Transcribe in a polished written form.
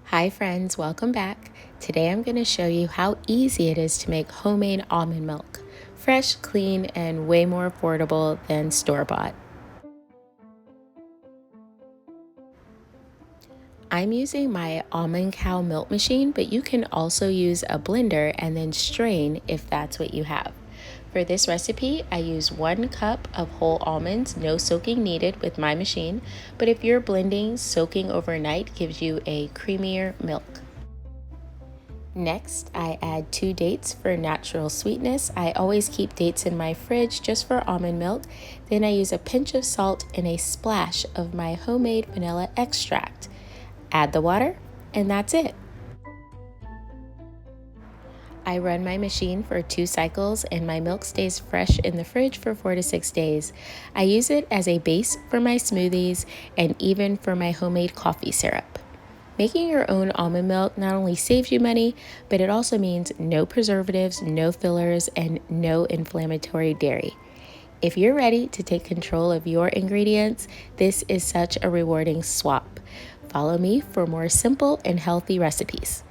Hi friends, welcome back. Today I'm going to show you how easy it is to make homemade almond milk. Fresh, clean, and way more affordable than store-bought. I'm using my Almond Cow milk machine, but you can also use a blender and then strain if that's what you have. For this recipe, I use 1 cup of whole almonds, no soaking needed with my machine, but if you're blending, soaking overnight gives you a creamier milk. Next, I add 2 dates for natural sweetness. I always keep dates in my fridge just for almond milk. Then I use a pinch of salt and a splash of my homemade vanilla extract. Add the water, and that's it. I run my machine for 2 cycles and my milk stays fresh in the fridge for 4 to 6 days. I use it as a base for my smoothies and even for my homemade coffee syrup. Making your own almond milk not only saves you money, but it also means no preservatives, no fillers, and no inflammatory dairy. If you're ready to take control of your ingredients, this is such a rewarding swap. Follow me for more simple and healthy recipes.